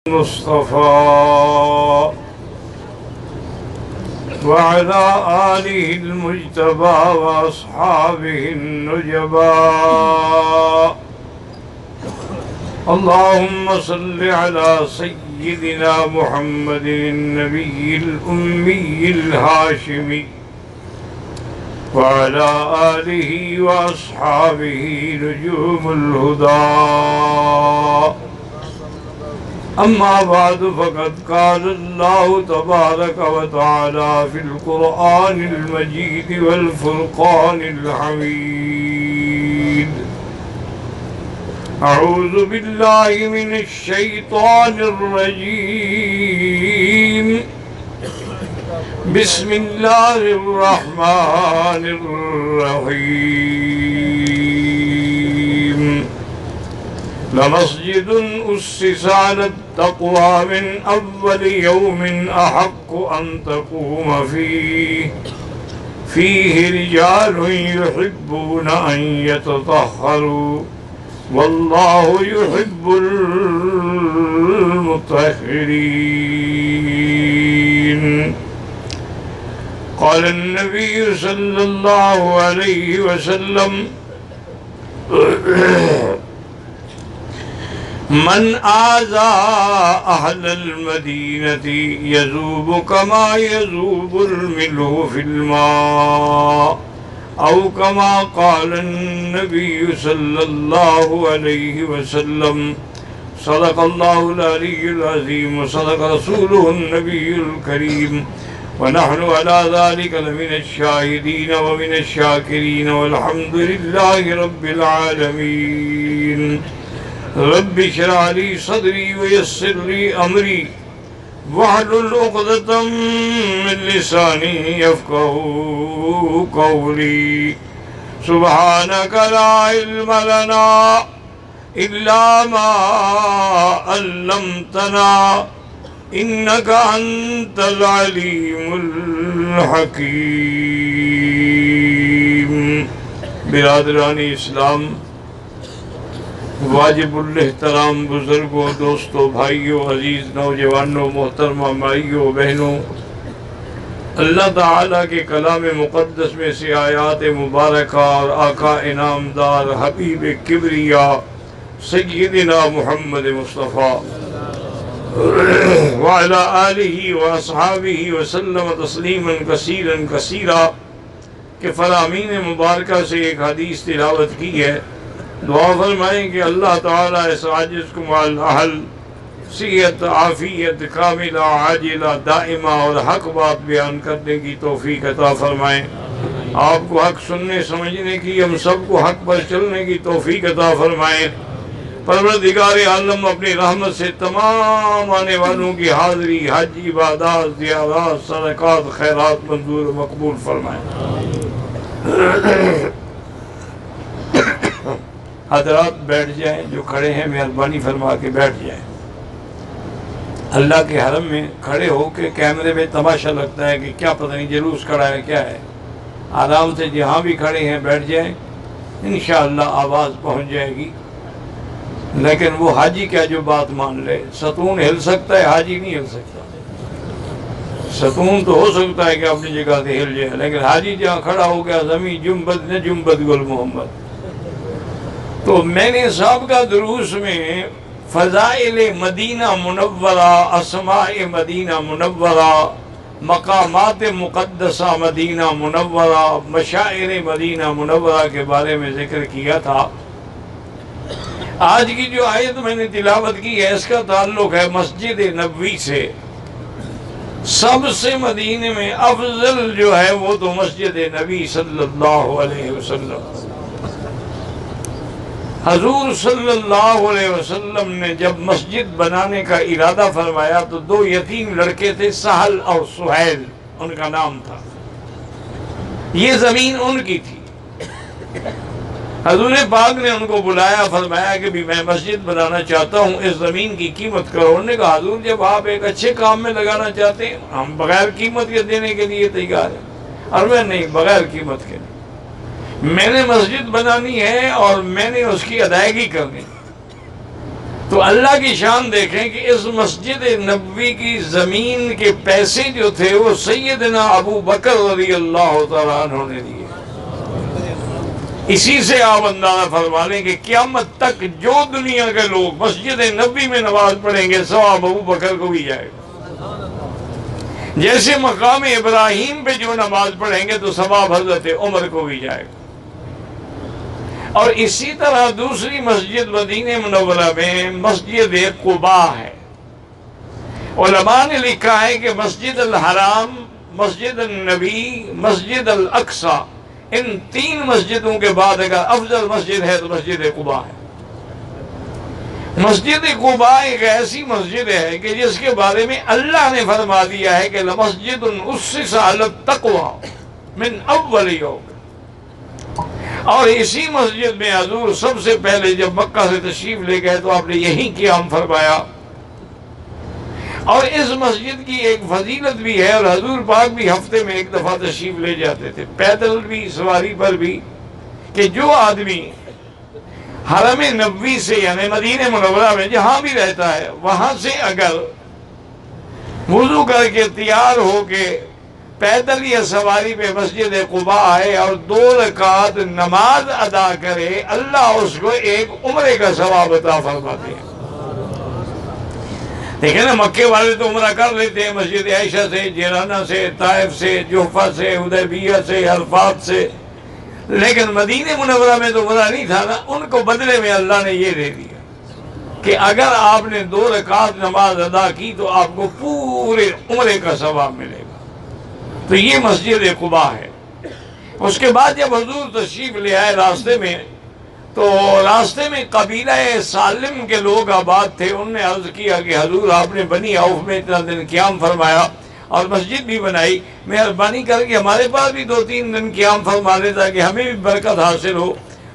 المصطفى وعلى آله المجتبى وأصحابه النجبى. اللهم صل على سيدنا محمد النبي الأمي الهاشمي وعلى آله وأصحابه نجوم الهدى. أما بعد فقد قال الله تبارك وتعالى في القرآن المجيد والفرقان الحميد. أعوذ بالله من الشيطان الرجيم. بسم الله الرحمن الرحيم. لمسجد أسس على التقوى من أول يوم أحق أن تقوم فيه رجال يحبون أن يتطهروا والله يحب المطهرين. قال النبي صلى الله عليه وسلم: من آذى أهل المدينة يذوب كما يذوب الملح في الماء أو كما قال النبي صلى الله عليه وسلم. صدق الله العلي العظيم وصدق رسوله النبي الكريم ونحن على ذلك لمن الشاهدين ومن الشاكرين والحمد لله رب العالمين. رب اشرح لي صدري ويسر لي أمري واحلل عقدة من لساني يفقهوا قولي. سبحانك لا علم لنا إلا ما علمتنا إنك أنت العليم الحكيم. برادران اسلام، واجب الاحترام بزرگوں، دوستوں، بھائیوں، عزیز نوجوانوں، محترمہ مائیوں، بہنوں، اللہ تعالیٰ کے کلام مقدس میں سے آیات مبارکہ اور آقا انعامدار حبیب کبریا سیدنا محمد مصطفیٰ وعلی آلہ واصحابہ وسلم تسلیما کثیرا کثیرا کے فرامین مبارکہ سے ایک حدیث تلاوت کی ہے. دعا فرمائیں کہ اللہ تعالیٰ اس عاجز کو مال اہل صحت، عافیت کاملہ عاجلہ دائمہ اور حق بات بیان کرنے کی توفیق عطا فرمائیں. آپ کو حق سننے سمجھنے کی، ہم سب کو حق پر چلنے کی توفیق عطا فرمائیں. پروردگار عالم اپنی رحمت سے تمام آنے والوں کی حاضری، حج، عبادات، زیارات، صدقات، خیرات منظور و مقبول فرمائیں. حضرات بیٹھ جائیں، جو کھڑے ہیں مہربانی فرما کے بیٹھ جائیں. اللہ کے حرم میں کھڑے ہو کے کیمرے میں تماشا لگتا ہے کہ کیا پتہ نہیں جلوس کھڑا ہے کیا ہے. آرام سے جہاں بھی کھڑے ہیں بیٹھ جائیں، انشاءاللہ آواز پہنچ جائے گی. لیکن وہ حاجی کیا جو بات مان لے، ستون ہل سکتا ہے، حاجی نہیں ہل سکتا. ستون تو ہو سکتا ہے کہ اپنی جگہ سے ہل جائے، لیکن حاجی جہاں کھڑا ہو گیا زمین جنبت نے جنبت گل محمد. تو میں نے صاحب کا دروس میں فضائل مدینہ منورہ، اسماء مدینہ منورہ، مقامات مقدسہ مدینہ منورہ، مشاعر مدینہ منورہ کے بارے میں ذکر کیا تھا. آج کی جو آیت میں نے تلاوت کی ہے اس کا تعلق ہے مسجد نبوی سے. سب سے مدینہ میں افضل جو ہے وہ تو مسجد نبی صلی اللہ علیہ وسلم. حضور صلی اللہ علیہ وسلم نے جب مسجد بنانے کا ارادہ فرمایا تو دو یتیم لڑکے تھے، سہل اور سہیل ان کا نام تھا. یہ زمین ان کی تھی. حضور پاک نے ان کو بلایا، فرمایا کہ بھی میں مسجد بنانا چاہتا ہوں، اس زمین کی قیمت کرو. انہوں نے کہا حضور جب آپ ایک اچھے کام میں لگانا چاہتے ہیں ہم بغیر قیمت کے دینے کے لیے تیار ہیں. اور میں نہیں، بغیر قیمت کے نہیں. میں نے مسجد بنانی ہے اور میں نے اس کی ادائیگی کرنی. تو اللہ کی شان دیکھیں کہ اس مسجد نبوی کی زمین کے پیسے جو تھے وہ سیدنا ابو بکر رضی اللہ تعالیٰ عنہ نے دیے۔ اسی سے آپ اندازہ فرما لیں کہ قیامت تک جو دنیا کے لوگ مسجد نبوی میں نماز پڑھیں گے ثواب ابو بکر کو بھی جائے گا، جیسے مقام ابراہیم پہ جو نماز پڑھیں گے تو ثواب حضرت عمر کو بھی جائے گا۔ اور اسی طرح دوسری مسجد مدینہ منورہ میں مسجد قباء ہے۔ علماء نے لکھا ہے کہ مسجد الحرام، مسجد النبی، مسجد الاقصی، ان تین مسجدوں کے بعد اگر افضل مسجد ہے تو مسجد قباء ہے۔ مسجد قباء ایک ایسی مسجد ہے کہ جس کے بارے میں اللہ نے فرما دیا ہے کہ لَمَسْجِدٌ أُسِّسَ عَلَى التَّقْوَى مِنْ أَوَّلِ يَوْمٍ۔ اور اسی مسجد میں حضور سب سے پہلے جب مکہ سے تشریف لے گئے تو آپ نے یہیں قیام فرمایا۔ اور اس مسجد کی ایک فضیلت بھی ہے، اور حضور پاک بھی ہفتے میں ایک دفعہ تشریف لے جاتے تھے، پیدل بھی، سواری پر بھی، کہ جو آدمی حرم نبوی سے یعنی مدینہ منورہ میں جہاں بھی رہتا ہے وہاں سے اگر وضو کر کے تیار ہو کے پیدل یا سواری پہ مسجد قباء آئے اور 2 رکعت نماز ادا کرے، اللہ اس کو ایک عمرے کا ثواب عطا فرماتے ہیں۔ دیکھیں نا، مکے والے تو عمرہ کر لیتے ہیں مسجد عائشہ سے، جیرانہ سے، طائف سے، جحفہ سے، حدیبیہ سے، عرفات سے، لیکن مدینہ منورہ میں تو عمرہ نہیں تھا نا، ان کو بدلے میں اللہ نے یہ دے دیا کہ اگر آپ نے 2 رکعت نماز ادا کی تو آپ کو پورے عمرے کا ثواب ملے گا۔ تو یہ مسجد قباء ہے۔ اس کے بعد جب حضور تشریف لے آئے راستے میں، تو راستے میں قبیلہ سالم کے لوگ آباد تھے۔ انہوں نے عرض کیا کہ حضور آپ نے بنی عوف میں اتنا دن قیام فرمایا اور مسجد بھی بنائی، مہربانی کر کے ہمارے پاس بھی 2-3 دن قیام فرما دے تاکہ ہمیں بھی برکت حاصل ہو۔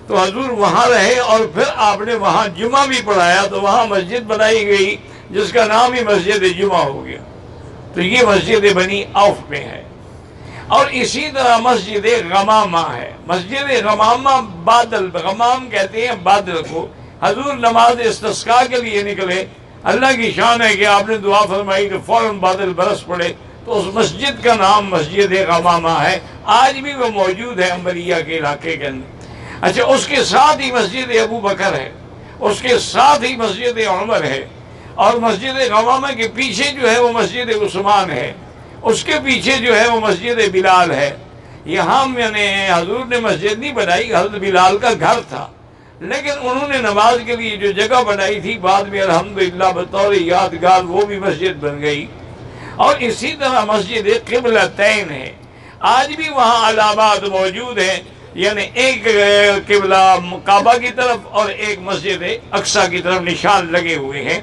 تو حضور وہاں رہے اور پھر آپ نے وہاں جمعہ بھی پڑھایا، تو وہاں مسجد بنائی گئی جس کا نام ہی مسجد جمعہ ہو گیا۔ تو یہ مسجد بنی عوف میں ہے۔ اور اسی طرح مسجد غمامہ ہے۔ مسجد غمامہ بادل، غمام کہتے ہیں بادل کو۔ حضور نماز استسقاء کے لیے نکلے، اللہ کی شان ہے کہ آپ نے دعا فرمائی کہ فوراً بادل برس پڑے، تو اس مسجد کا نام مسجد غمامہ ہے۔ آج بھی وہ موجود ہے انبریہ کے علاقے کے اندر۔ اچھا، اس کے ساتھ ہی مسجد ابو بکر ہے، اس کے ساتھ ہی مسجد عمر ہے، اور مسجد غمامہ کے پیچھے جو ہے وہ مسجد عثمان ہے، اس کے پیچھے جو ہے وہ مسجد بلال ہے۔ یہاں میں نے حضور نے مسجد نہیں بنائی، حضرت بلال کا گھر تھا، لیکن انہوں نے نماز کے لیے جو جگہ بنائی تھی بعد میں الحمدللہ بطور یادگار وہ بھی مسجد بن گئی۔ اور اسی طرح مسجد قبلتین ہے، آج بھی وہاں علامات موجود ہیں، یعنی ایک قبلہ کعبہ کی طرف اور ایک مسجد اقصی کی طرف نشان لگے ہوئے ہیں،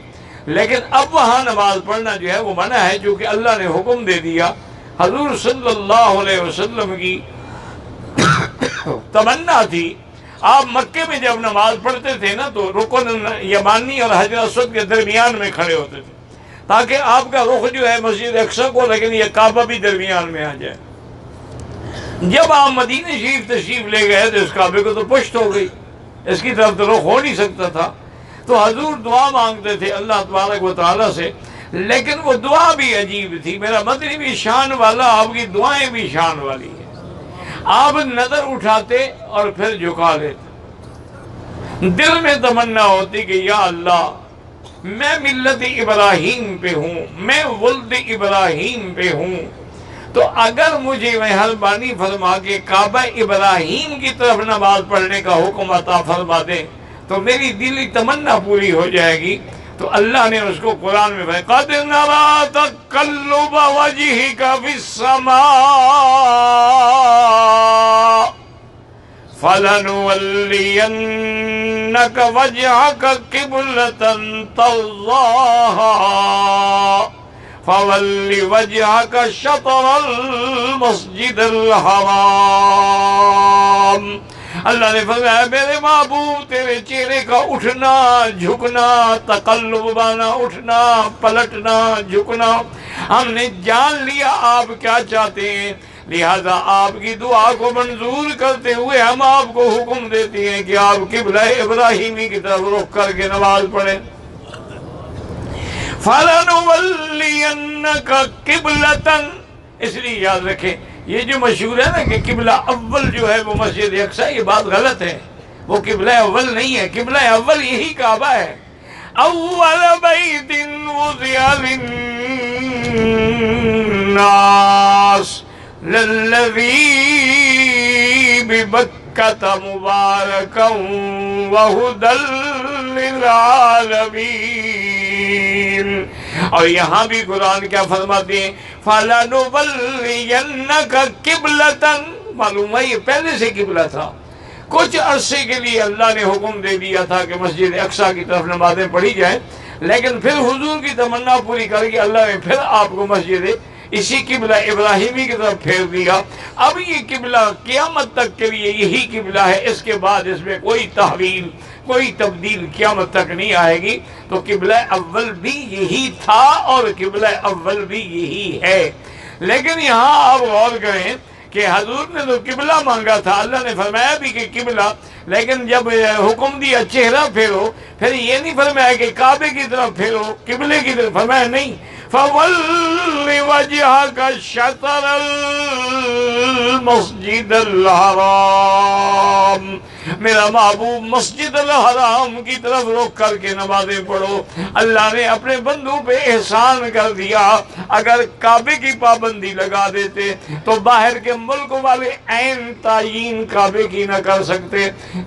لیکن اب وہاں نماز پڑھنا جو ہے وہ منع ہے، چونکہ اللہ نے حکم دے دیا۔ حضور صلی اللہ علیہ وسلم کی تمنا تھی، آپ مکے میں جب نماز پڑھتے تھے نا تو رکن یمانی اور حجر اسود کے درمیان میں کھڑے ہوتے تھے تاکہ آپ کا رخ جو ہے مسجد اقصی کو، لیکن یہ کعبہ بھی درمیان میں آ جائے۔ جب آپ مدینہ شریف تشریف لے گئے تو اس کعبے کو تو پشت ہو گئی، اس کی طرف تو رخ ہو نہیں سکتا تھا، تو حضور دعا مانگتے تھے اللہ تبارک و تعالیٰ سے، لیکن وہ دعا بھی عجیب تھی۔ میرا مدنی بھی شان والا، آپ کی دعائیں بھی شان والی ہیں۔ آپ نظر اٹھاتے اور پھر جھکا لیتے، دل میں تمنا ہوتی کہ یا اللہ میں ملت ابراہیم پہ ہوں، میں ولد ابراہیم پہ ہوں، تو اگر مجھے مہربانی فرما کے کعبہ ابراہیم کی طرف نماز پڑھنے کا حکم عطا فرما دے تو میری دلی تمنا پوری ہو جائے گی۔ تو اللہ نے اس کو قرآن میں فرمایا قَدْ نَرَىٰ تَقَلُّبَ وَجْهِكَ فِي السَّمَاءِ فَلَنُوَلِّيَنَّكَ وَجْهَكَ قِبْلَةً تَرْضَاهَا فَوَلِّ وَجْهَكَ شَطْرَ الْمَسْجِدِ الْحَرَامِ۔ اللہ نے فرمایا میرے محبوب تیرے چہرے کا اٹھنا جھکنا، تقلب بانا، اٹھنا پلٹنا جھکنا، ہم نے جان لیا آپ کیا چاہتے ہیں، لہذا آپ کی دعا کو منظور کرتے ہوئے ہم آپ کو حکم دیتے ہیں کہ آپ قبلہ ابراہیمی کی طرف رخ کر کے نماز پڑھیں۔ فَلَنُوَلِّيَنَّكَ قِبْلَةً، اس لیے یاد رکھیں یہ جو مشہور ہے نا کہ قبلہ اول جو ہے وہ مسجد اقصی، یہ بات غلط ہے، وہ قبلہ اول نہیں ہے، قبلہ اول یہی کعبہ ہے۔ اول بیت وضع للناس للذی ببکۃ مبارکا وہدی للعالمین۔ اور یہاں بھی قرآن کیا فرماتے ہیں؟ فَلَنُوَلِّيَنَّكَ قِبْلَةً، معلوم ہے یہ پہلے سے قبلہ تھا، کچھ عرصے کے لیے اللہ نے حکم دے دیا تھا کہ مسجد اقصی کی طرف نمازیں پڑھی جائیں، لیکن پھر حضور کی تمنا پوری کر کے اللہ نے پھر آپ کو مسجد اسی قبلہ ابراہیمی کی طرف پھیر دیا۔ اب یہ قبلہ قیامت تک کے لیے یہی قبلہ ہے، اس کے بعد اس میں کوئی تحویل کوئی تبدیل قیامت تک نہیں آئے گی۔ تو قبلہ اول بھی یہی تھا اور قبلہ اول بھی یہی ہے۔ لیکن یہاں آپ غور کریں کہ حضور نے تو قبلہ مانگا تھا، اللہ نے فرمایا بھی کہ قبلہ، لیکن جب حکم دیا چہرہ پھیرو، پھر یہ نہیں فرمایا کہ کعبے کی طرف پھیرو، قبلے کی طرف، فرمایا نہیں، فَوَلِّ وَجْهَكَ شَطْرَ الْمَسْجِدِ الْحَرَامِ، میرا محبوب مسجد الحرام کی طرف رخ کر کے نمازیں پڑھو۔ اللہ نے اپنے بندوں پہ احسان کر دیا، اگر کعبے کی پابندی لگا دیتے تو باہر کے ملک والے عین تعین کعبے کی نہ کر سکتے۔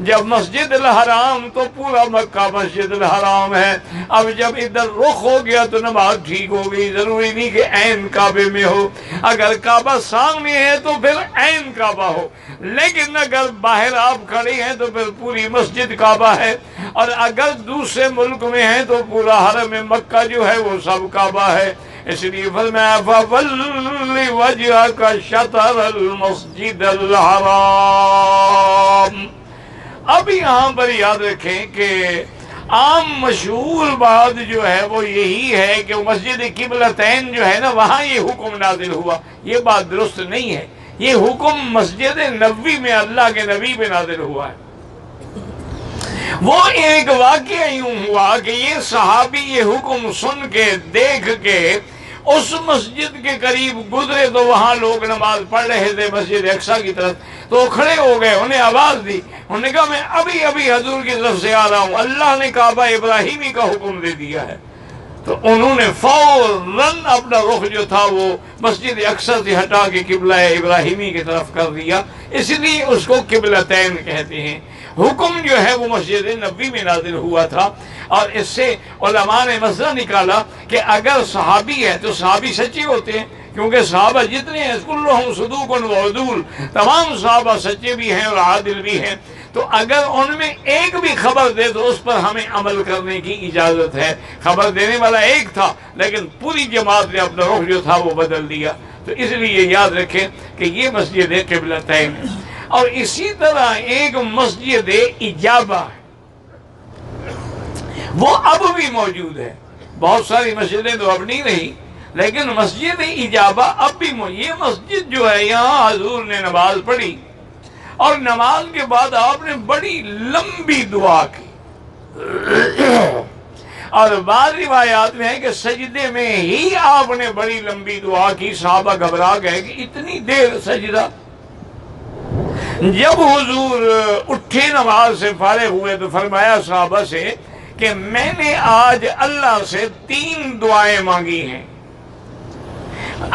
جب مسجد الحرام تو پورا مکہ مسجد الحرام ہے، اب جب ادھر رخ ہو گیا تو نماز ٹھیک ہو گئی، ضروری نہیں کہ عین کعبے میں ہو، اگر کعبہ سامنے ہے تو پھر عین کعبہ ہو، لیکن اگر باہر آپ کھڑے ہیں تو پھر پوری مسجد کعبہ ہے، اور اگر دوسرے ملک میں ہیں تو پورا حرم مکہ جو ہے وہ سب کعبہ ہے۔ اس لیے فرمایا فَوَلِّ وَجْهَكَ شَطْرَ الْمَسْجِدِ الْحَرَامِ۔ اب یہاں پر یاد رکھیں کہ عام مشہور بات جو ہے وہ یہی ہے کہ مسجد قبلتین جو ہے نا وہاں یہ حکم نازل ہوا، یہ بات درست نہیں ہے۔ یہ حکم مسجد نبوی میں اللہ کے نبی پہ نازل ہوا ہے۔ وہ ایک واقعہ یوں ہوا کہ یہ صحابی یہ حکم سن کے دیکھ کے اس مسجد کے قریب گزرے تو وہاں لوگ نماز پڑھ رہے تھے مسجد اقصی کی طرف، تو کھڑے ہو گئے، انہیں آواز دی، انہوں نے کہا میں ابھی حضور کی طرف سے آ رہا ہوں، اللہ نے کعبہ ابراہیمی کا حکم دے دیا ہے۔ تو انہوں نے فوراً اپنا رخ جو تھا وہ مسجد اقصی سے ہٹا کے قبلہ ابراہیمی کی طرف کر دیا، اس لیے اس کو قبلتین کہتے ہیں۔ حکم جو ہے وہ مسجد نبوی میں نازل ہوا تھا، اور اس سے علماء نے مسئلہ نکالا کہ اگر صحابی ہے تو صحابی سچے ہوتے ہیں، کیونکہ صحابہ جتنے ہیں کلہم صدوق و عدول، تمام صحابہ سچے بھی ہیں اور عادل بھی ہیں، تو اگر ان میں ایک بھی خبر دے تو اس پر ہمیں عمل کرنے کی اجازت ہے۔ خبر دینے والا ایک تھا لیکن پوری جماعت نے اپنا رخ جو تھا وہ بدل دیا، تو اس لیے یاد رکھیں کہ یہ مسجد قبلتین ہے۔ اور اسی طرح ایک مسجد اجابہ ہے، وہ اب بھی موجود ہے، بہت ساری مسجدیں تو اب نہیں رہی، لیکن مسجد اجابہ اب بھی موجود۔ یہ مسجد جو ہے یہاں حضور نے نماز پڑھی اور نماز کے بعد آپ نے بڑی لمبی دعا کی، اور بعض روایات میں ہے کہ سجدے میں ہی آپ نے بڑی لمبی دعا کی، صحابہ گھبرا گئے کہ اتنی دیر سجدہ۔ جب حضور اٹھے نماز سے فارغ ہوئے تو فرمایا صحابہ سے کہ میں نے آج اللہ سے 3 دعائیں مانگی ہیں،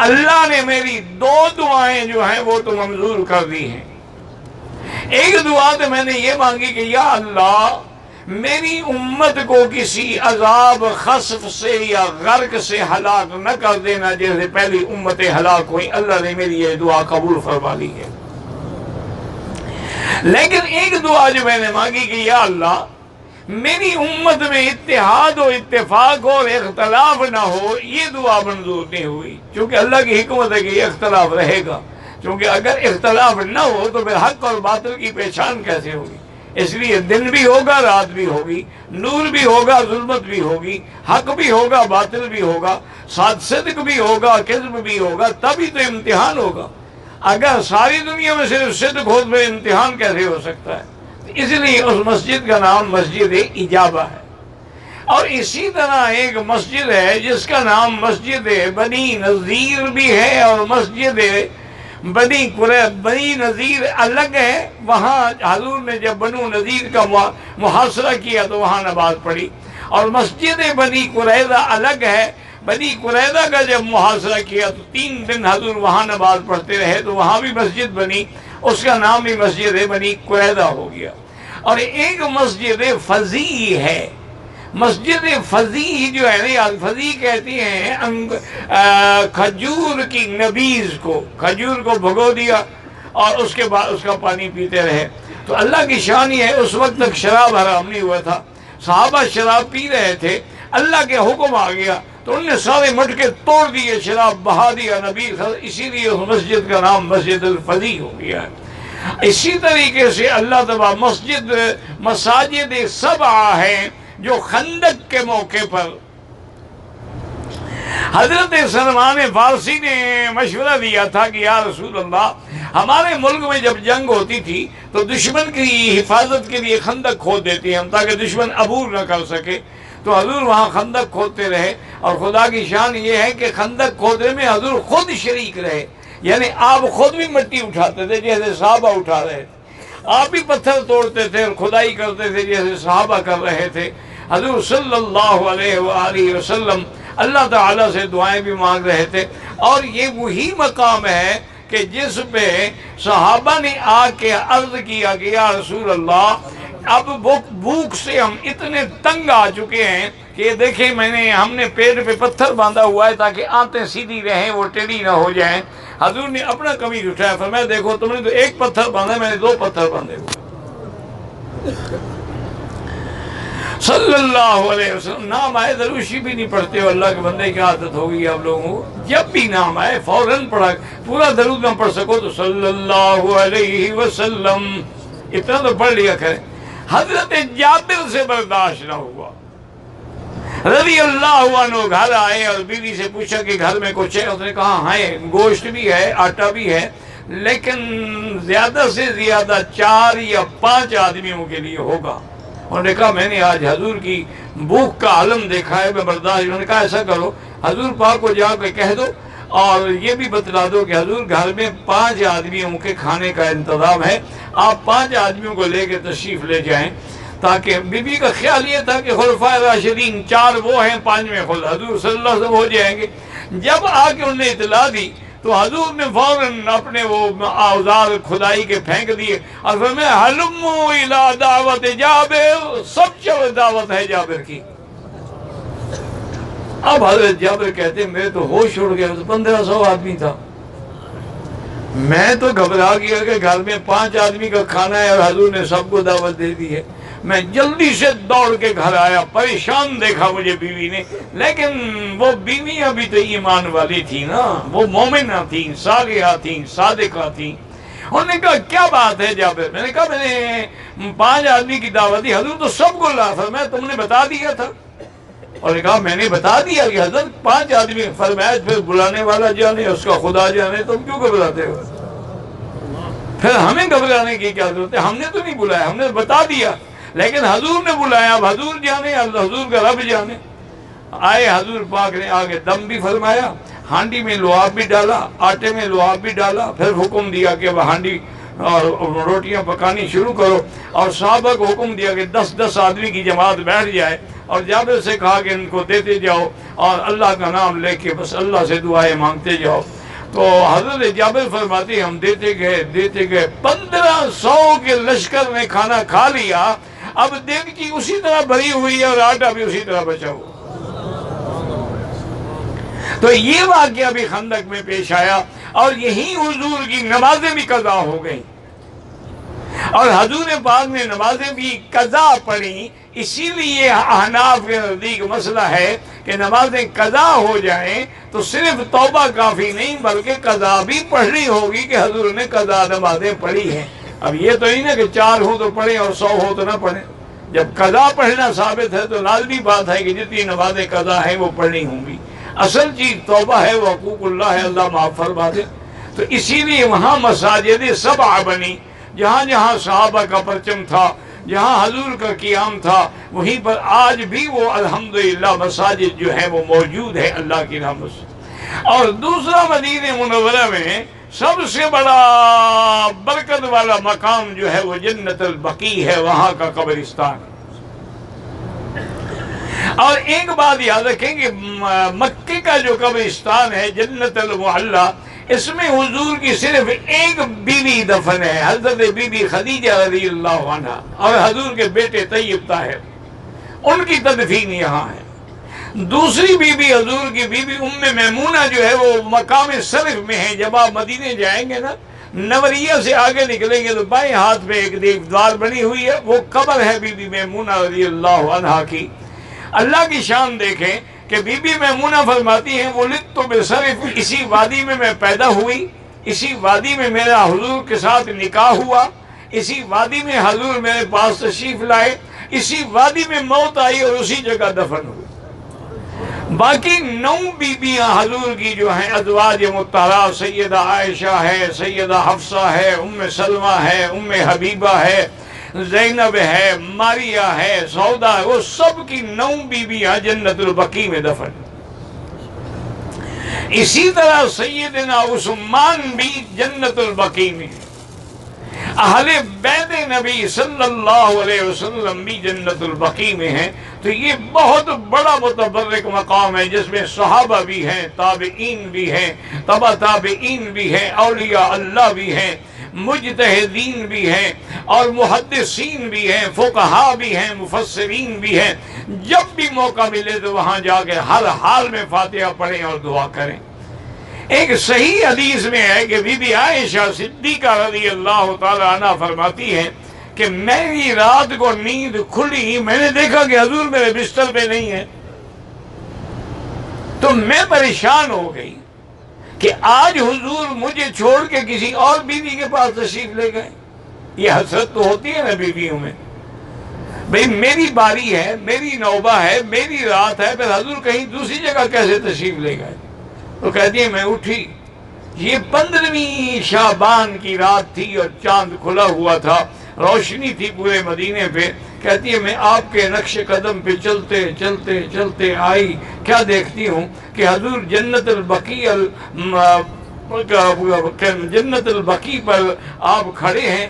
اللہ نے میری 2 دعائیں جو ہیں وہ تو منظور کر دی ہیں۔ ایک دعا تو میں نے یہ مانگی کہ یا اللہ میری امت کو کسی عذاب خسف سے یا غرق سے ہلاک نہ کر دینا جیسے پہلی امتیں ہلاک ہوئی، اللہ نے میری یہ دعا قبول فرما لی ہے۔ لیکن ایک دعا جو میں نے مانگی کہ یا اللہ میری امت میں اتحاد و اتفاق ہو اور اختلاف نہ ہو، یہ دعا منظور نہیں ہوئی، کیونکہ اللہ کی حکمت ہے کہ یہ اختلاف رہے گا، کیونکہ اگر اختلاف نہ ہو تو پھر حق اور باطل کی پہچان کیسے ہوگی؟ اس لیے دن بھی ہوگا رات بھی ہوگی، نور بھی ہوگا ظلمت بھی ہوگی، حق بھی ہوگا باطل بھی ہوگا، ساتھ صدق بھی ہوگا کذب بھی ہوگا، تبھی تو امتحان ہوگا۔ اگر ساری دنیا میں صرف صدق ہو تو امتحان کیسے ہو سکتا ہے؟ اس لیے اس مسجد کا نام مسجد اجابہ ہے۔ اور اسی طرح ایک مسجد ہے جس کا نام مسجد بنی نذیر بھی ہے، اور مسجد بنی نذیر الگ ہے۔ وہاں حضور نے جب بنو نذیر کا محاصرہ کیا تو وہاں نماز پڑھی، اور مسجد بنی قریظہ الگ ہے۔ بنی قریظہ کا جب محاصرہ کیا تو 3 دن حضور وہاں نماز پڑھتے رہے، تو وہاں بھی مسجد بنی، اس کا نام بھی مسجد بنی قریظہ ہو گیا۔ اور ایک مسجد فضی ہے، مسجد فضی جو ہے نا، فضی کہتی ہیں کھجور کی نبیذ کو، کھجور کو بھگو دیا اور اس کے بعد اس کا پانی پیتے رہے۔ تو اللہ کی شان یہ ہے، اس وقت تک شراب حرام نہیں ہوا تھا، صحابہ شراب پی رہے تھے، اللہ کے حکم آ گیا تو انہوں نے سارے مٹکے توڑ دیے، شراب بہا دیا نبی، اسی لیے اس مسجد کا نام مسجد الفضی ہو گیا ہے۔ اسی طریقے سے اللہ تعالیٰ مساجد 7 ہیں جو خندق کے موقع پر حضرت سلمان فارسی نے مشورہ دیا تھا کہ یا رسول اللہ، ہمارے ملک میں جب جنگ ہوتی تھی تو دشمن کی حفاظت کے لیے خندق کھود دیتے ہیں تاکہ دشمن عبور نہ کر سکے، تو حضور وہاں خندق کھودتے رہے۔ اور خدا کی شان یہ ہے کہ خندق کھودنے میں حضور خود شریک رہے، یعنی آپ خود بھی مٹی اٹھاتے تھے جیسے صحابہ اٹھا رہے تھے، آپ بھی پتھر توڑتے تھے اور کھدائی کرتے تھے جیسے صحابہ کر رہے تھے۔ حضور صلی اللہ علیہ وآلہ وسلم اللہ تعالیٰ سے دعائیں بھی مانگ رہے تھے، اور یہ وہی مقام ہے کہ جس پہ صحابہ نے آ کے عرض کیا کہ یا رسول اللہ، اب بھوک سے ہم اتنے تنگ آ چکے ہیں کہ دیکھیں ہم نے پیٹ پہ پتھر باندھا ہوا ہے تاکہ آنتیں سیدھی رہیں، وہ ٹیڑھی نہ ہو جائیں۔ حضور نے اپنا قمیص اٹھایا، فرمایا دیکھو تم نے تو 1 پتھر باندھا، میں نے 2 پتھر باندھے ہوئے۔ صلی اللہ علیہ وسلم نام آئے دروشی بھی نہیں پڑھتے ہو، اللہ کے بندے کی عادت ہوگی آپ لوگوں کو، جب بھی نام آئے فوراً پڑھا، پورا درود نہ پڑھ سکو تو صلی اللہ علیہ وسلم اتنا تو پڑھ لیا کریں۔ حضرت جابر سے برداشت نہ ہوا، رضی اللہ عنہ گھر آئے اور بیوی سے پوچھا کہ گھر میں کچھ ہے، اس نے کہا ہاں گوشت بھی ہے، آٹا بھی ہے، لیکن زیادہ سے زیادہ 4 یا 5 آدمیوں کے لیے ہوگا۔ انہوں نے کہا میں نے آج حضور کی بھوک کا عالم دیکھا ہے، میں برداشت۔ انہوں نے کہا ایسا کرو، حضور پاک کو جا کے کہہ دو اور یہ بھی بتلا دو کہ حضور گھر میں 5 آدمیوں کے کھانے کا انتظام ہے، آپ 5 آدمیوں کو لے کے تشریف لے جائیں۔ تاکہ بی بی کا خیال یہ تھا کہ خلفائے راشدین 4 وہ ہیں، 5ویں خود حضور صلی اللہ علیہ وسلم ہو جائیں گے۔ جب آ کے انہوں نے اطلاع دی تو حضور نے فوراً اپنے وہ اوزار کھدائی کے پھینک دیے اور فرمایا ہلموا الی دعوت جابر، سب چلو دعوت ہے جابر کی۔ اب حضرت جابر کہتے ہیں میرے تو ہوش اڑ گیا، 1500 آدمی تھا، میں تو گھبرا گیا کہ گھر میں 5 آدمی کا کھانا ہے اور حضور نے سب کو دعوت دے دی ہے۔ میں جلدی سے دوڑ کے گھر آیا، پریشان دیکھا مجھے بیوی نے، لیکن وہ بیوی ابھی تو ایمان والی تھی نا، وہ مومنہ تھیں، صالحہ تھیں، صادقہ تھیں۔ انہوں نے کہا کیا بات ہے جابر؟ میں نے کہا میں نے 5 آدمی کی دعوت دی، حضور تو سب کو لا، فرمایا تم نے بتا دیا تھا؟ اور نے کہا میں نے بتا دیا کہ حضرت 5 آدمی، فرمایا پھر بلانے والا جانے اس کا خدا جانے، تم کیوں گھبراتے ہو؟ پھر ہمیں گھبرانے کی کیا ضرورت ہے؟ ہم نے تو نہیں بلایا، ہم نے بتا دیا، لیکن حضور نے بلایا، اب حضور جانے، حضور کا رب جانے۔ آئے حضور پاک نے آگے دم بھی فرمایا، ہانڈی میں لعاب بھی ڈالا، آٹے میں لعاب بھی ڈالا، پھر حکم دیا کہ اب ہانڈی اور روٹیاں پکانی شروع کرو، اور صحابہ کو حکم دیا کہ 10 آدمی کی جماعت بیٹھ جائے، اور جابر سے کہا کہ ان کو دیتے جاؤ اور اللہ کا نام لے کے بس اللہ سے دعائیں مانگتے جاؤ۔ تو حضرت جابر فرماتے ہم دیتے گئے 1500 کے لشکر نے کھانا کھا لیا، اب دیگچی اسی طرح بھری ہوئی ہے اور آٹا بھی اسی طرح بچا ہوا۔ تو یہ واقعہ بھی خندق میں پیش آیا، اور یہی حضور کی نمازیں بھی قضا ہو گئیں، اور حضور پاک نے نمازیں بھی قضا پڑھی۔ اسی لیے احناف کے نزدیک مسئلہ ہے کہ نمازیں قضا ہو جائیں تو صرف توبہ کافی نہیں بلکہ قضا بھی پڑھنی ہوگی کہ حضور نے قضا نمازیں پڑھی ہیں۔ اب یہ تو نہیں نا کہ 4 ہوں تو پڑھیں اور 100 ہو تو نہ پڑھیں، جب قضا پڑھنا ثابت ہے تو لازمی بات ہے کہ جتنی نمازیں قضا ہیں وہ پڑھنی ہوں گی۔ اصل چیز توبہ ہے، وہ حقوق اللہ ہے، اللہ معاف فرما دے۔ تو اسی لیے وہاں مساجد 7 بنی، جہاں جہاں صحابہ کا پرچم تھا، جہاں حضور کا قیام تھا وہیں پر آج بھی وہ الحمدللہ مساجد جو ہے وہ موجود ہے اللہ کی رحمت سے۔ اور دوسرا مدینہ منورہ میں سب سے بڑا برکت والا مقام جو ہے وہ جنت البقیع ہے، وہاں کا قبرستان۔ اور ایک بات یاد رکھیں کہ مکے کا جو قبرستان ہے جنت المعلی، اس میں حضور کی صرف ایک بیوی دفن ہے، حضرت بی بی خدیجہ رضی اللہ عنہا، اور حضور کے بیٹے طیب طاہر، ان کی تدفین یہاں ہے۔ دوسری بی بی حضور کی بی بی ام میمونہ جو ہے وہ مقام صرف میں ہے۔ جب آپ مدینے جائیں گے نا، نوریہ سے آگے نکلیں گے تو بائیں ہاتھ میں ایک دیوار بنی ہوئی ہے، وہ قبر ہے بی بی میمونہ رضی اللہ عنہا کی۔ اللہ کی شان دیکھیں کہ بی بی میمونہ فرماتی ہیں ولدت بصرف، اسی وادی میں پیدا ہوئی، اسی وادی میں میرا حضور کے ساتھ نکاح ہوا، اسی وادی میں حضور میرے پاس تشریف لائے، اسی وادی میں موت آئی اور اسی جگہ دفن ہوئی۔ باقی 9 بیویاں حضور کی جو ہیں ازواج مطہرات، سیدہ عائشہ ہے، سیدہ حفصہ ہے، ام سلمہ ہے، ام حبیبہ ہے، زینب ہے، ماریہ ہے، سودا ہے، وہ سب کی 9 بیویاں جنت البقیع میں دفن۔ اسی طرح سیدنا عثمان بھی جنت البقیع میں، اہل بیت نبی صلی اللہ علیہ وسلم بھی جنت البقیع میں ہیں۔ تو یہ بہت بڑا متبرک مقام ہے جس میں صحابہ بھی ہیں، تابعین بھی ہیں، تبع تابعین بھی ہیں، اولیاء اللہ بھی ہیں، مجتہدین بھی ہیں، اور محدثین بھی ہیں، فقہاء بھی ہیں، مفسرین بھی ہیں۔ جب بھی موقع ملے تو وہاں جا کے ہر حال میں فاتحہ پڑھیں اور دعا کریں۔ ایک صحیح حدیث میں ہے کہ بی بی عائشہ صدیقہ رضی اللہ تعالی عنہ فرماتی ہیں کہ میری رات کو نیند کھلی، میں نے دیکھا کہ حضور میرے بستر پہ نہیں ہے، تو میں پریشان ہو گئی کہ آج حضور مجھے چھوڑ کے کسی اور بیوی کے پاس تشریف لے گئے۔ یہ حسرت تو ہوتی ہے نا بیویوں میں، بھئی میری باری ہے، میری نوبہ ہے، میری رات ہے، پھر حضور کہیں دوسری جگہ کیسے تشریف لے گئے؟ تو کہتی ہے میں اٹھی، یہ 15ویں شعبان کی رات تھی اور چاند کھلا ہوا تھا، روشنی تھی پورے مدینے پہ۔ کہتی ہے میں آپ کے نقش قدم پہ چلتے چلتے چلتے آئی، کیا دیکھتی ہوں کہ حضور جنت البقیع پر آپ کھڑے ہیں،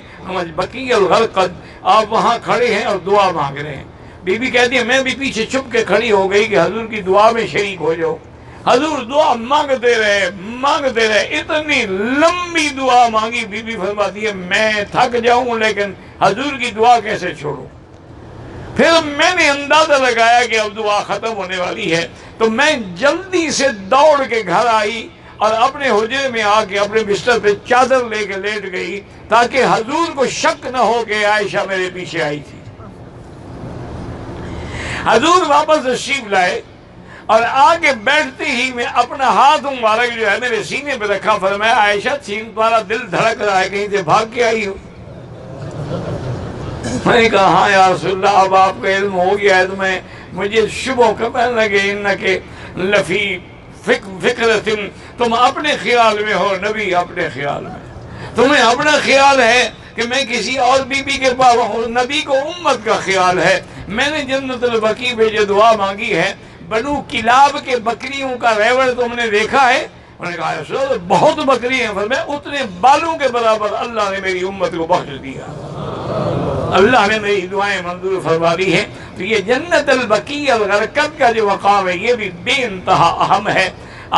بقیع الغرقد، آپ وہاں کھڑے ہیں اور دعا مانگ رہے ہیں۔ بی بی کہتی ہے میں بھی پیچھے چھپ کے کھڑی ہو گئی کہ حضور کی دعا میں شریک ہو جاؤ۔ حضور دعا مانگتے رہے، اتنی لمبی دعا مانگی، بی بی فرماتی ہے میں تھک جاؤں لیکن حضور کی دعا کیسے چھوڑوں۔ پھر میں نے اندازہ لگایا کہ اب دعا ختم ہونے والی ہے، تو میں جلدی سے دوڑ کے گھر آئی اور اپنے حجرے میں آ کے اپنے بستر پہ چادر لے کے لیٹ گئی تاکہ حضور کو شک نہ ہو کہ عائشہ میرے پیچھے آئی تھی۔ حضور واپس تشریف لائے اور آگے بیٹھتے ہی میں اپنا ہاتھ مبارک جو ہے میرے سینے پہ رکھا، فرمایا عائشہ تمہارا دل دھڑک رہا ہے، کہیں سے بھاگ کے آئی ہو؟ میں نے کہا ہاں یا رسول اللہ، اب آپ کا علم ہو گیا ہے تو مجھے شبوں کا پہن لگے انکے لفی فکرت، تم اپنے خیال میں ہو، نبی اپنے خیال میں، تمہیں اپنا خیال ہے کہ میں کسی اور بی بی کے پاس ہوں، نبی کو امت کا خیال ہے۔ میں نے جنت البقیع پہ جو دعا مانگی ہے، بنو کلاب کے بکریوں کا ریوڑ تم نے دیکھا ہے؟ انہوں نے کہا رسول اللہ بہت بکری ہیں، فرمایا اتنے بالوں کے برابر اللہ نے میری امت کو بخش دیا، اللہ نے میری دعائیں منظور فرما دی ہیں۔ تو یہ جنت البقیع الغرقد کا جو مقام ہے یہ بھی بے انتہا اہم ہے۔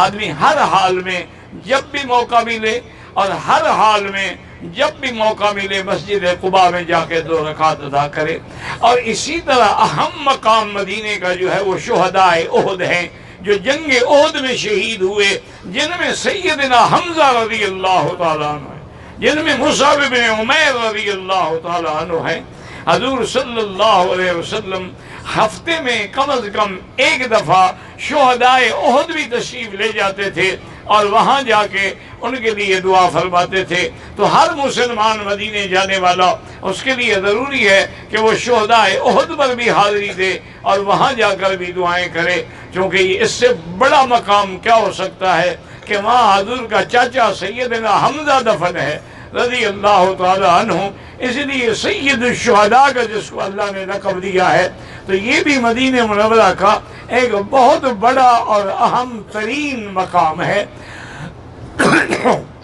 آدمی ہر حال میں جب بھی موقع ملے اور ہر حال میں جب بھی موقع ملے مسجد قباء میں جا کے 2 رکعت ادا کرے۔ اور اسی طرح اہم مقام مدینے کا جو ہے وہ شہداء احد ہیں جو جنگ احد میں شہید ہوئے، جن میں سیدنا حمزہ رضی اللہ تعالیٰ عنہ ہے، جن میں مصعب بن عمیر رضی اللہ تعالیٰ عنہ ہے۔ حضور صلی اللہ علیہ وسلم ہفتے میں کم از کم 1 دفعہ شہداء احد بھی تشریف لے جاتے تھے اور وہاں جا کے ان کے لیے دعا فرماتے تھے۔ تو ہر مسلمان مدینے جانے والا اس کے لیے ضروری ہے کہ وہ شہداء احد پر بھی حاضری دے اور وہاں جا کر بھی دعائیں کرے، کیونکہ اس سے بڑا مقام کیا ہو سکتا ہے کہ وہاں حضور کا چاچا سیدنا حمزہ دفن ہے رضی اللہ تعالی عنہ، اس لیے سید الشہداء کا جس کو اللہ نے لقب دیا ہے، تو یہ بھی مدینہ منورہ کا ایک بہت بڑا اور اہم ترین مقام ہے۔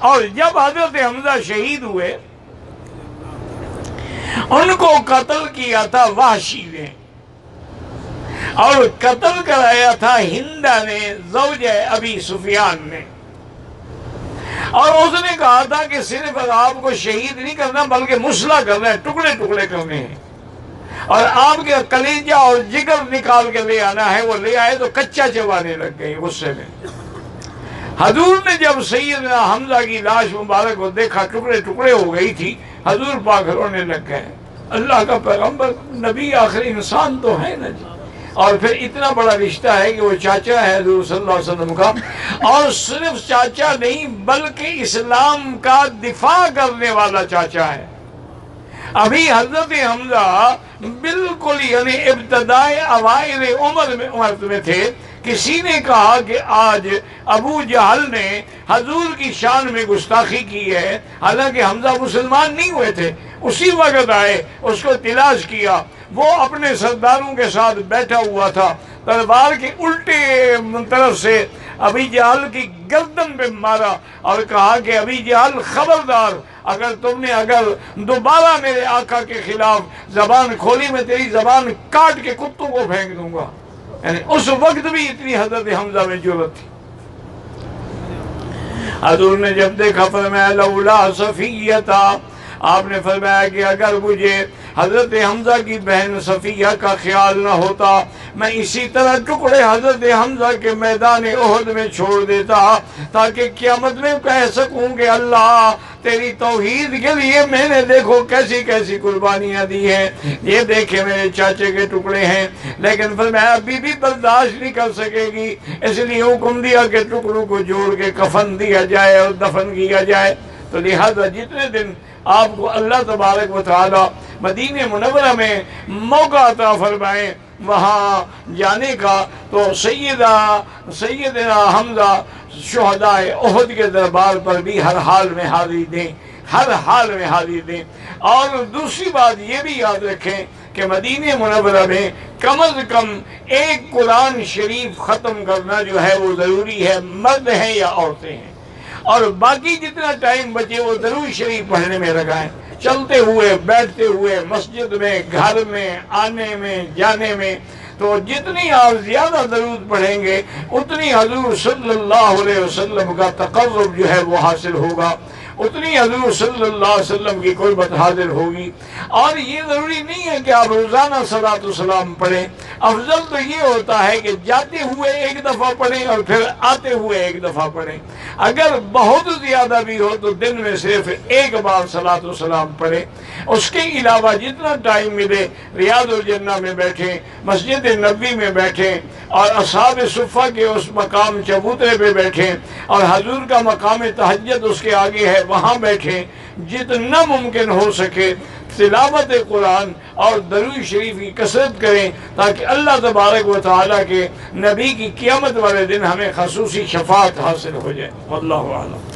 اور جب حضرت حمزہ شہید ہوئے، ان کو قتل کیا تھا وحشی نے، اور قتل کرایا تھا ہندہ نے، زوجہ ابی سفیان نے، اور اس نے کہا تھا کہ صرف آپ کو شہید نہیں کرنا بلکہ مسلح کرنا ہے، ٹکڑے ٹکڑے کرنے ہیں، اور آپ کے کلیجہ اور جگر نکال کے لے آنا ہے۔ وہ لے آئے تو کچا چبانے لگ گئے غصے میں۔ حضور نے جب سیدنا حمزہ کی لاش مبارک کو دیکھا ٹکڑے ٹکڑے ہو گئی تھی، حضور پاک رونے لگ گئے۔ اللہ کا پیغمبر نبی آخر انسان تو ہے نا جی، اور پھر اتنا بڑا رشتہ ہے کہ وہ چاچا ہے حضور صلی اللہ علیہ وسلم کا، اور صرف چاچا نہیں بلکہ اسلام کا دفاع کرنے والا چاچا ہے۔ ابھی حضرت حمزہ بالکل یعنی ابتدائے اوائل عمر میں تھے، کسی نے کہا کہ آج ابو جہل نے حضور کی شان میں گستاخی کی ہے، حالانکہ حمزہ مسلمان نہیں ہوئے تھے، اسی وقت آئے، اس کو تلاش کیا، وہ اپنے سرداروں کے ساتھ بیٹھا ہوا تھا، تلوار کے الٹے طرف سے ابی جہل کی گردن پہ مارا اور کہا کہ ابی جہل خبردار، اگر تم نے دوبارہ میرے آقا کے خلاف زبان کھولی، میں تیری زبان کاٹ کے کتوں کو پھینک دوں گا۔ یعنی اس وقت بھی اتنی حضرت حمزہ میں جرأت تھی۔ حضور نے جب دیکھا فرمایا لولا صفیہ، آپ نے فرمایا کہ اگر مجھے حضرت حمزہ کی بہن صفیہ کا خیال نہ ہوتا، میں اسی طرح ٹکڑے حضرت حمزہ کے میدان احد میں چھوڑ دیتا، تاکہ قیامت میں کہہ سکوں کہ اللہ تیری توحید کے لیے میں نے دیکھو کیسی کیسی قربانیاں دی ہیں، یہ دیکھے میرے چاچے کے ٹکڑے ہیں۔ لیکن فرمایا ابھی بھی برداشت نہیں کر سکے گی، اس لیے حکم دیا کہ ٹکڑوں کو جوڑ کے کفن دیا جائے اور دفن کیا جائے۔ تو لہذا جتنے دن آپ کو اللہ تبارک و تعالی مدینہ منورہ میں موقع عطا فرمائے وہاں جانے کا، تو سیدنا حمزہ شہداء احد کے دربار پر بھی ہر حال میں حاضری دیں، ہر حال میں حاضری دیں۔ اور دوسری بات یہ بھی یاد رکھیں کہ مدینہ منورہ میں کم از کم ایک قرآن شریف ختم کرنا جو ہے وہ ضروری ہے، مرد ہیں یا عورتیں ہیں، اور باقی جتنا ٹائم بچے وہ درود شریف پڑھنے میں لگائیں، چلتے ہوئے، بیٹھتے ہوئے، مسجد میں، گھر میں، آنے میں، جانے میں۔ تو جتنی آپ زیادہ درود پڑھیں گے اتنی حضور صلی اللہ علیہ وسلم کا تقرب جو ہے وہ حاصل ہوگا، اتنی حضور صلی اللہ علیہ وسلم کی قربت حاضر ہوگی۔ اور یہ ضروری نہیں ہے کہ آپ روزانہ صلاۃ و سلام پڑھیں، افضل تو یہ ہوتا ہے کہ جاتے ہوئے ایک دفعہ پڑھیں اور پھر آتے ہوئے ایک دفعہ پڑھیں۔ اگر بہت زیادہ بھی ہو تو دن میں صرف ایک بار صلاۃ و سلام پڑھیں۔ اس کے علاوہ جتنا ٹائم ملے ریاض الجنہ میں بیٹھیں، مسجد نبوی میں بیٹھیں، اور اصحاب صفہ کے اس مقام چبوترے پہ بیٹھیں، اور حضور کا مقام تہجد اس کے آگے ہے وہاں بیٹھیں۔ جتنا ممکن ہو سکے تلاوت قرآن اور درود شریف کی کثرت کریں، تاکہ اللہ تبارک و تعالیٰ کے نبی کی قیامت والے دن ہمیں خصوصی شفاعت حاصل ہو جائے۔ واللہ اعلم۔